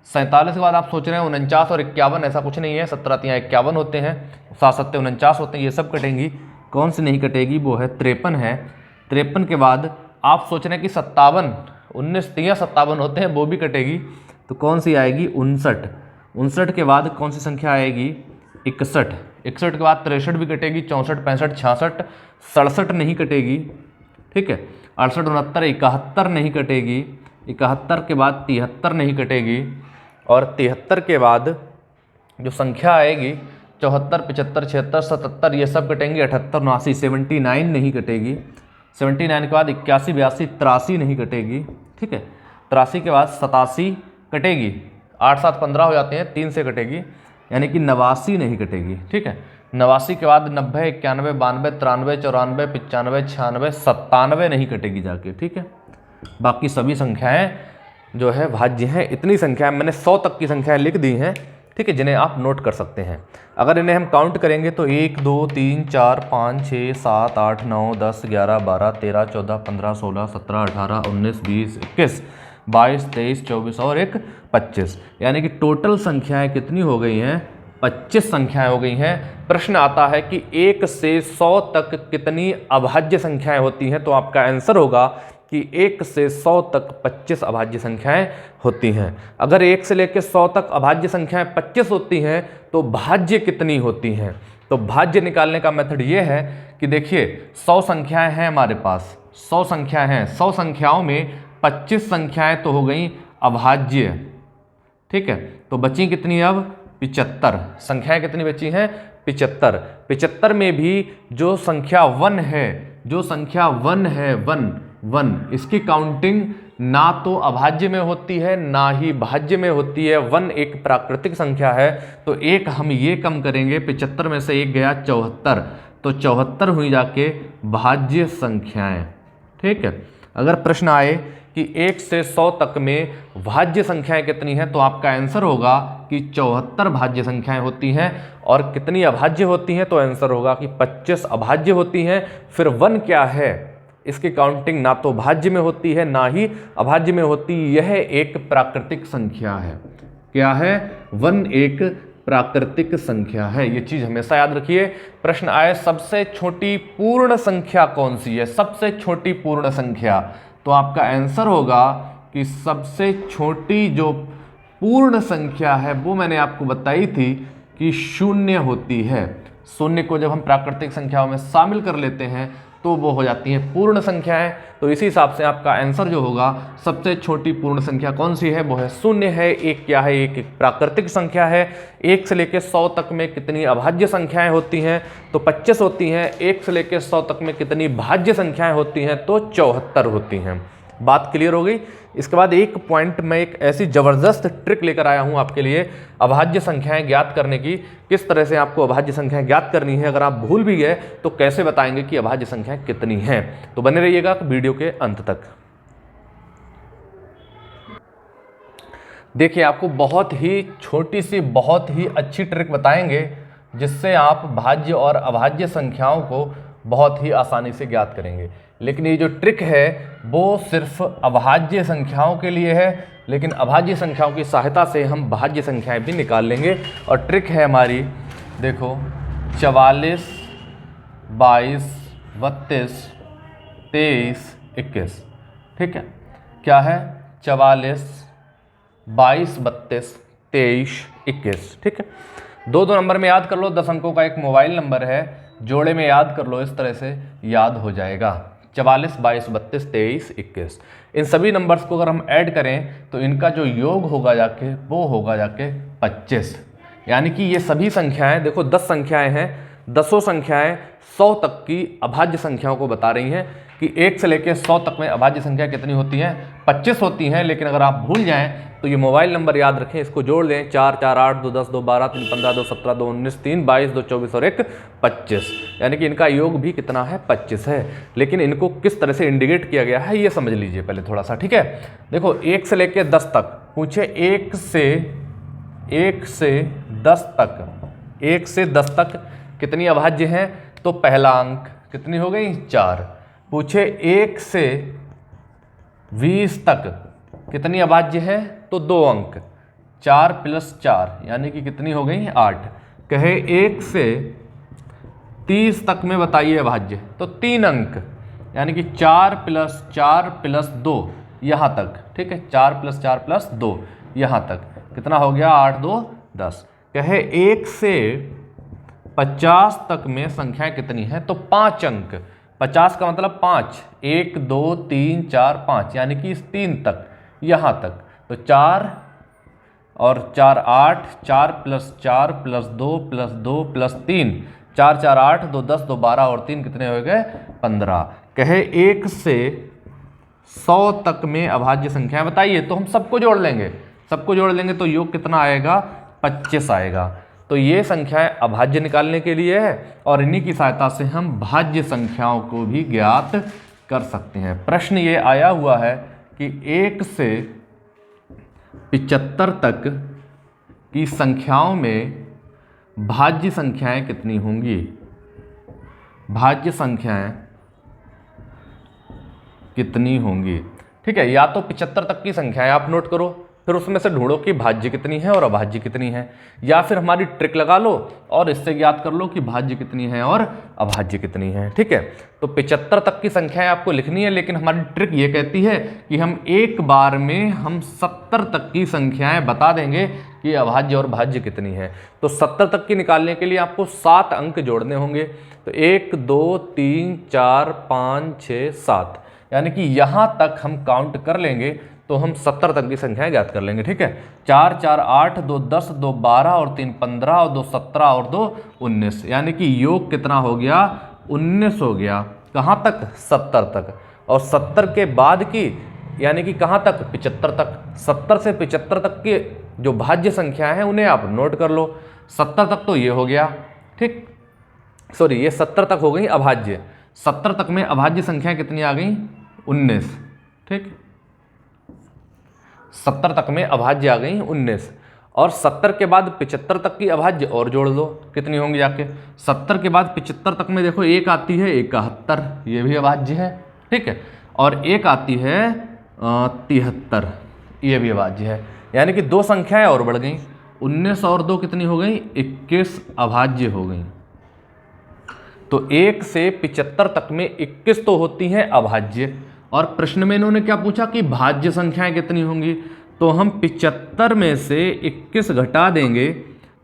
47 के बाद आप सोच रहे हैं 49 और 51, ऐसा कुछ नहीं है, 17 तियाँ 51 होते हैं, 7 सत्ते 49 होते हैं, ये सब कटेंगी। कौन सी नहीं कटेगी, वो है 53 है। 53 के बाद आप सोच रहे हैं कि 57, 19 तियाँ 57 होते हैं, वो भी कटेगी, तो कौन सी आएगी 59, 59 के बाद कौन सी संख्या आएगी 61, 61 के बाद 63 भी कटेगी, 64, 65, 66, 67 नहीं कटेगी, ठीक है, 68, 69, 71 नहीं कटेगी, 71 के बाद 73 नहीं कटेगी, और 73 के बाद जो संख्या आएगी 74, 75, 76, 77 ये सब कटेंगी, 78, 79, 79 नहीं कटेगी, 79 के बाद 81, 82, 83 नहीं कटेगी, ठीक है, 83 के बाद 87 कटेगी, 8, 7, 15 हो जाते हैं, 3 से कटेगी, यानी कि 89 नहीं कटेगी, ठीक है। 89 के बाद 90, 91, 92, 93, 94, 95, 96, 97 नहीं कटेगी जाके, ठीक है। बाकी सभी संख्याएं जो है भाज्य हैं। इतनी संख्याएं मैंने 100 तक की संख्याएं लिख दी हैं, ठीक है, जिन्हें आप नोट कर सकते हैं। अगर इन्हें हम काउंट करेंगे तो 1, 2, 3, 4, 5, 6, 7, 8, 9, 10, 11, 12, 13, 14, 15, 16, 17, 18, 19, 20, 21, 22, 23, 24 और 1 25, यानी कि टोटल संख्याएं कितनी हो गई हैं, 25 संख्याएं हो गई हैं। प्रश्न आता है कि 1 से 100 तक कितनी अभाज्य संख्याएं होती हैं, तो आपका आंसर होगा कि 1 से 100 तक 25 अभाज्य संख्याएं होती हैं। अगर 1 से लेकर 100 तक अभाज्य संख्याएं 25 होती हैं तो भाज्य कितनी होती हैं, तो भाज्य निकालने का मेथड ये है कि देखिए 100 संख्याएं हैं हमारे पास, 100 संख्याएं हैं, 100 संख्याओं में 25 संख्याएं तो हो गई अभाज्य, ठीक है, तो बची कितनी अब 75 संख्याएं, कितनी बची हैं 75। 75 में भी जो संख्या 1 है, जो संख्या 1 है, 1 इसकी काउंटिंग ना तो अभाज्य में होती है ना ही भाज्य में होती है। 1 एक प्राकृतिक संख्या है, तो एक हम ये कम करेंगे, 75 में से एक गया 74, तो 74 हुई जाके भाज्य संख्याएं, ठीक है। अगर प्रश्न आए कि 1 से 100 तक में भाज्य संख्याएं कितनी हैं, तो आपका आंसर होगा कि 74 भाज्य संख्याएं होती हैं। और कितनी अभाज्य होती हैं, तो आंसर होगा कि 25 अभाज्य होती हैं। फिर 1 क्या है, इसकी काउंटिंग ना तो भाज्य में होती है ना ही अभाज्य में होती, यह एक प्राकृतिक संख्या है। क्या है, 1 एक प्राकृतिक संख्या है, ये चीज हमेशा याद रखिए। प्रश्न आए सबसे छोटी पूर्ण संख्या कौन सी है, सबसे छोटी पूर्ण संख्या, तो आपका आंसर होगा कि सबसे छोटी जो पूर्ण संख्या है वो मैंने आपको बताई थी कि 0 होती है। 0 को जब हम प्राकृतिक संख्याओं में शामिल कर लेते हैं तो वो हो जाती हैं पूर्ण संख्याएं। तो इसी हिसाब से आपका आंसर जो होगा सबसे छोटी पूर्ण संख्या कौन सी है, वो है 0 है। एक क्या है, एक प्राकृतिक संख्या है। 1 से लेकर 100 तक में कितनी अभाज्य संख्याएं होती हैं, तो 25 होती हैं। 1 से लेकर 100 तक में कितनी भाज्य संख्याएं होती हैं, तो 74 होती हैं। बात क्लियर हो गई। इसके बाद एक पॉइंट में एक ऐसी ज़बरदस्त ट्रिक लेकर आया हूं आपके लिए अभाज्य संख्याएं ज्ञात करने की। किस तरह से आपको अभाज्य संख्याएं ज्ञात करनी है, अगर आप भूल भी गए तो कैसे बताएंगे कि अभाज्य संख्याएं कितनी हैं। तो बने रहिएगा वीडियो के अंत तक। देखिए आपको बहुत ही छोटी सी बहुत ही अच्छी ट्रिक बताएंगे जिससे आप भाज्य और अभाज्य संख्याओं को बहुत ही आसानी से ज्ञात करेंगे। लेकिन ये जो ट्रिक है वो सिर्फ अभाज्य संख्याओं के लिए है, लेकिन अभाज्य संख्याओं की सहायता से हम भाज्य संख्याएं भी निकाल लेंगे। और ट्रिक है हमारी, देखो 44, 22, 32, 23, 21, ठीक है। क्या है, 44, 22, 32, 23, 21, ठीक है। दो नंबर में याद कर लो, 10 अंकों का एक मोबाइल नंबर है, जोड़े में याद कर लो, इस तरह से याद हो जाएगा। 44, 22, 32, 23, 21, इन सभी नंबर्स को अगर हम ऐड करें तो इनका जो योग होगा जाके वो होगा जाके 25। यानी कि ये सभी संख्याएं, देखो 10 संख्याएं हैं, 10 संख्याएं 100 तक की अभाज्य संख्याओं को बता रही हैं कि 1 से लेकर 100 तक में अभाज्य संख्या कितनी होती हैं, 25 होती हैं। लेकिन अगर आप भूल जाएं तो ये मोबाइल नंबर याद रखें, इसको जोड़ लें, 4, 4, 8, 2, 10, 2, 12, 3, 15, 2, 17, 2, 19, 3, 22, 2, 24 और 1, 25। यानी कि इनका योग भी कितना है, 25 है। लेकिन इनको किस तरह से इंडिकेट किया गया है ये समझ लीजिए पहले थोड़ा सा, ठीक है। देखो 1 से लेकर 10 तक पूछे, 1 से 10 तक 1 से 10 तक कितनी अभाज्य हैं, तो पहला अंक कितनी हो गई 4। पूछे 1 से 20 तक कितनी अभाज्य है, तो 2 अंक 4 + 4 यानी कि कितनी हो गई 8। कहे 1 से 30 तक में बताइए अभाज्य, तो 3 अंक यानी कि 4 + 4 + 2 यहाँ तक, ठीक है 4 + 4 + 2 यहाँ तक कितना हो गया 8 2 10। कहे 1 से 50 तक में संख्या कितनी है, तो 5 अंक। 50 का मतलब 5, 1 2 3 4 5 यानी कि इस 3 तक यहाँ तक, तो 4 और 4 8, 4 + 4 + 2 + 2 + 3, 4 4 8, 2 10, 2 12 और 3 कितने हो गए 15। कहे 1 से 100 तक में अभाज्य संख्या बताइए, तो हम सबको जोड़ लेंगे, सबको जोड़ लेंगे तो योग कितना आएगा 25 आएगा। तो ये संख्याएं अभाज्य निकालने के लिए है और इन्हीं की सहायता से हम भाज्य संख्याओं को भी ज्ञात कर सकते हैं। प्रश्न ये आया हुआ है कि 1 से 75 तक की संख्याओं में भाज्य संख्याएं कितनी होंगी, भाज्य संख्याएं कितनी होंगी। ठीक है, या तो 75 तक की संख्याएं आप नोट करो, फिर उसमें से ढूंढो कि भाज्य कितनी है और अभाज्य कितनी है, या फिर हमारी ट्रिक लगा लो और इससे ज्ञात कर लो कि भाज्य कितनी है और अभाज्य कितनी है। ठीक है, तो 75 तक की संख्याएं आपको लिखनी है, लेकिन हमारी ट्रिक ये कहती है कि हम एक बार में हम 70 तक की संख्याएं बता देंगे कि अभाज्य और भाज्य कितनी है। तो 70 तक की निकालने के लिए आपको 7 अंक जोड़ने होंगे, तो 1 2 3 4 5 6 7 यानी कि यहाँ तक हम काउंट कर लेंगे तो हम 70 तक की संख्याएं ज्ञात कर लेंगे। ठीक है, 4 4 8, 2 10, 2 12 और 3 15 और 2 17 और 2 19 यानी कि योग कितना हो गया 19 हो गया। कहाँ तक 70 तक, और 70 के बाद की यानी कि कहाँ तक 75 तक। 70 से 75 तक की जो भाज्य संख्या है उन्हें आप नोट कर लो। 70 तक तो ये हो गया, ठीक सॉरी ये 70 तक हो गई अभाज्य। 70 तक में अभाज्य संख्या कितनी आ गई 19। ठीक, 70 तक में अभाज्य आ गई 19 और 70 के बाद 75 तक की अभाज्य और जोड़ लो कितनी होंगी जाके। 70 के बाद 75 तक में देखो एक आती है 71, ये भी अभाज्य है। ठीक है, और एक आती है 73, ये भी अभाज्य है। यानी कि 2 संख्याएं और बढ़ गई, 19 और 2 कितनी हो गई 21 अभाज्य हो गई। तो 1 से 75 तक में 21 तो होती हैं अभाज्य, और प्रश्न में इन्होंने क्या पूछा कि भाज्य संख्याएं कितनी होंगी। तो हम 75 में से 21 घटा देंगे,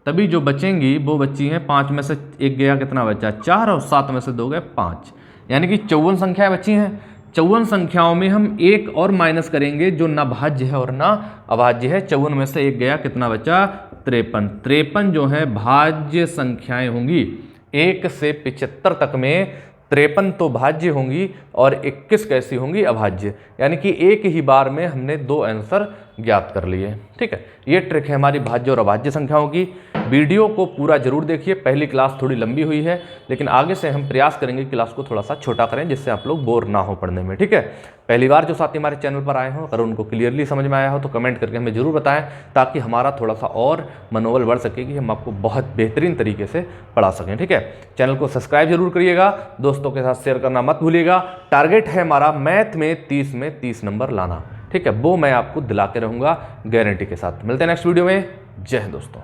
तभी जो बचेंगी वो बची हैं 5 में से 1 गया कितना बचा 4 और 7 में से 2 गए 5, यानी कि 54 संख्याएं बची हैं। 54 संख्याओं में हम एक और माइनस करेंगे जो ना भाज्य है और ना अभाज्य है। 54 में से 1 गया कितना बचा 53। 53 जो है भाज्य संख्याएं होंगी। 1 से 75 तक में 53 तो भाज्य होंगी और 21 कैसी होंगी अभाज्य, यानी कि एक ही बार में हमने 2 आंसर ज्ञात कर लिए। ठीक है, ये ट्रिक है हमारी भाज्य और अभाज्य संख्याओं की। वीडियो को पूरा जरूर देखिए, पहली क्लास थोड़ी लंबी हुई है, लेकिन आगे से हम प्रयास करेंगे क्लास को थोड़ा सा छोटा करें जिससे आप लोग बोर ना हो पढ़ने में। ठीक है, पहली बार जो साथी हमारे चैनल पर आए हो अगर उनको क्लियरली समझ में आया हो तो कमेंट करके हमें जरूर बताएं, ताकि हमारा थोड़ा सा और मनोबल बढ़ सके कि हम आपको बहुत बेहतरीन तरीके से पढ़ा सकें। ठीक है, चैनल को सब्सक्राइब जरूर करिएगा, दोस्तों के साथ शेयर करना मत भूलिएगा। टारगेट है हमारा मैथ में 30 नंबर लाना। ठीक है, वो मैं आपको दिला के रहूँगा गारंटी के साथ। मिलते हैं नेक्स्ट वीडियो में। जय हिंद दोस्तों।